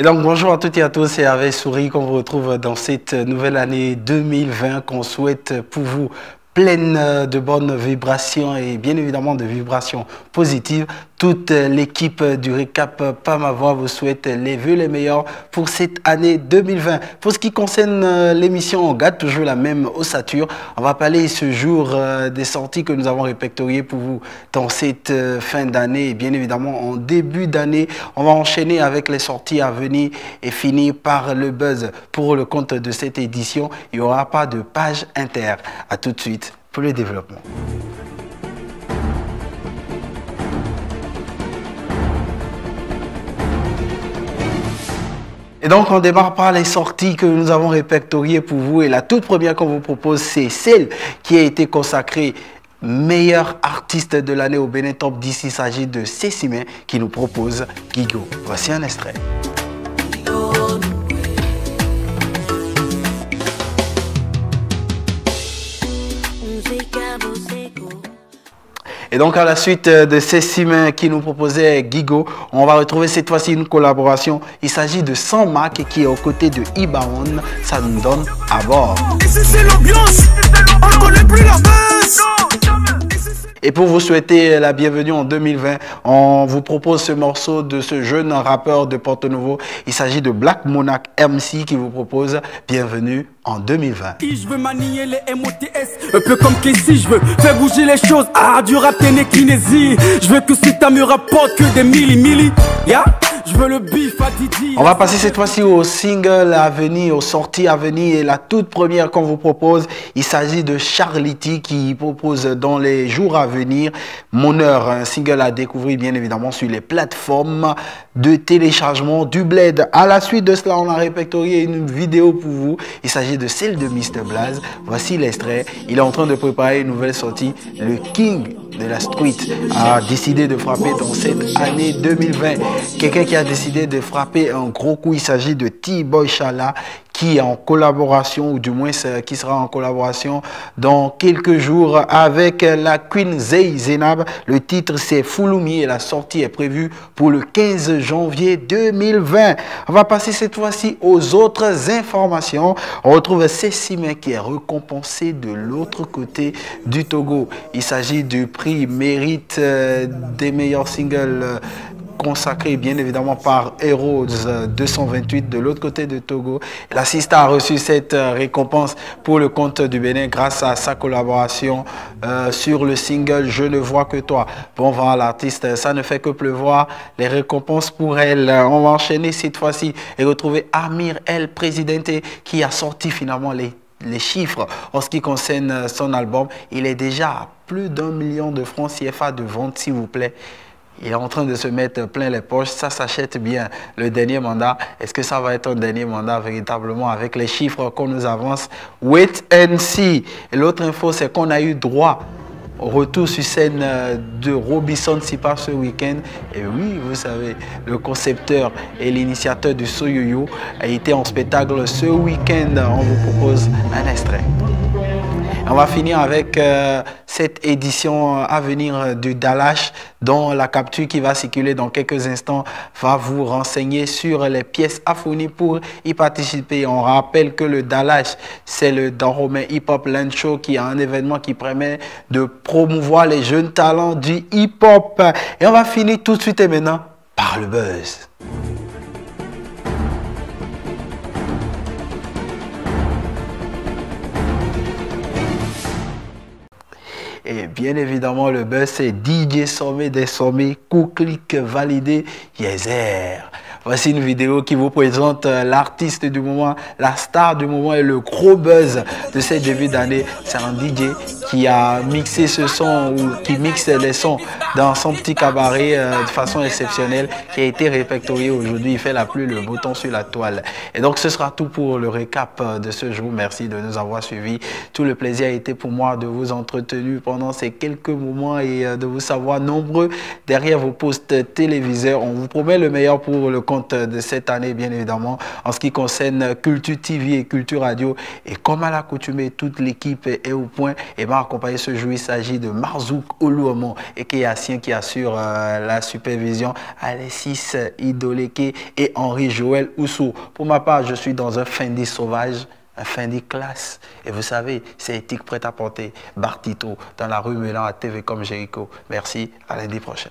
Et donc bonjour à toutes et à tous, c'est avec sourire qu'on vous retrouve dans cette nouvelle année 2020 qu'on souhaite pour vous pleine de bonnes vibrations et bien évidemment de vibrations positives. Toute l'équipe du Récap Pamavoie vous souhaite les vœux les meilleurs pour cette année 2020. Pour ce qui concerne l'émission, on garde toujours la même ossature. On va parler ce jour des sorties que nous avons répertoriées pour vous dans cette fin d'année. Et bien évidemment, en début d'année, on va enchaîner avec les sorties à venir et finir par le buzz. Pour le compte de cette édition, il n'y aura pas de page inter. À tout de suite pour le développement. Et donc, on démarre par les sorties que nous avons répertoriées pour vous. Et la toute première qu'on vous propose, c'est celle qui a été consacrée meilleur artiste de l'année au Bénin Top 10. Il s'agit de Cécimen qui nous propose Gigo. Voici un extrait. Et donc à la suite de Cécimen qui nous proposait Gigo, on va retrouver cette fois-ci une collaboration. Il s'agit de Sans Marc qui est aux côtés de Ibaon. Ça nous donne à bord. Ici c'est l'ambiance, on connaît plus la baisse. Et pour vous souhaiter la bienvenue en 2020, on vous propose ce morceau de ce jeune rappeur de Porto Novo. Il s'agit de Black Monarch MC qui vous propose Bienvenue en 2020. Je veux manier les MOTS, un peu comme Casey, je veux faire bouger les choses. Ah, du rap ténékinésie. Je veux que cet me rapporte que des milli, yeah? Je veux le bif à Didi. On va passer cette fois-ci au single à venir, aux sorties à venir. Et la toute première qu'on vous propose, il s'agit de Charlity qui propose dans les jours à venir Mon Heure, un single à découvrir bien évidemment sur les plateformes de téléchargement du Bled. À la suite de cela, on a répertorié une vidéo pour vous. Il s'agit de celle de Mr Blaze. Voici l'extrait. Il est en train de préparer une nouvelle sortie. Le King de la Street a décidé de frapper dans cette année 2020. Quelqu'un qui a décidé de frapper un gros coup, il s'agit de T-Boy Shala qui est en collaboration, ou du moins qui sera en collaboration dans quelques jours avec la Queen Zay Zenab. Le titre c'est Fouloumi et la sortie est prévue pour le 15 janvier 2020. On va passer cette fois-ci aux autres informations. On retrouve Cécimen qui est récompensé de l'autre côté du Togo. Il s'agit du prix mérite des meilleurs singles consacré bien évidemment par Heroes 228 de l'autre côté de Togo. La Sista a reçu cette récompense pour le compte du Bénin grâce à sa collaboration sur le single Je ne vois que toi. Bon vent à l'artiste, ça ne fait que pleuvoir. Les récompenses pour elle. On va enchaîner cette fois-ci et retrouver Amir El Presidente qui a sorti finalement les chiffres en ce qui concerne son album. Il est déjà à plus d'1 million de francs CFA de vente, s'il vous plaît. Il est en train de se mettre plein les poches. Ça s'achète bien. Le dernier mandat, est-ce que ça va être un dernier mandat véritablement avec les chiffres qu'on nous avance? Wait and see. Et l'autre info, c'est qu'on a eu droit au retour sur scène de Robinson Sipa ce week-end. Et oui, vous savez, le concepteur et l'initiateur du Soyoyo a été en spectacle ce week-end. On vous propose un extrait. On va finir avec cette édition à venir du Dalash, dont la capture qui va circuler dans quelques instants va vous renseigner sur les pièces à fournir pour y participer. On rappelle que le Dalash, c'est le Dahomey Hip Hop Land Show qui est un événement qui permet de promouvoir les jeunes talents du hip-hop. Et on va finir tout de suite et maintenant par le buzz. Et bien évidemment, le buzz, c'est DJ Sommet des sommets, coup clic validé, Yezer. Voici une vidéo qui vous présente l'artiste du moment, la star du moment et le gros buzz de ce début d'année. C'est un DJ qui a mixé ce son ou qui mixe les sons dans son petit cabaret de façon exceptionnelle qui a été répertorié aujourd'hui. Il fait la pluie, le beau temps sur la toile. Et donc ce sera tout pour le récap de ce jour. Merci de nous avoir suivis. Tout le plaisir a été pour moi de vous entretenir pendant ces quelques moments et de vous savoir nombreux derrière vos postes téléviseurs. On vous promet le meilleur pour le compte de cette année, bien évidemment, en ce qui concerne Culture TV et Culture Radio. Et comme à l'accoutumée, toute l'équipe est au point et m'a accompagné ce jour. Il s'agit de Marzouk Oluomo et Kéassien qui assure la supervision, Alexis Idoleke et Henri-Joël Oussou. Pour ma part, je suis dans un Fendi sauvage, un Fendi classe. Et vous savez, c'est éthique prête à porter. Bartito, dans la rue Mélan à TV comme Jéricho. Merci, à lundi prochain.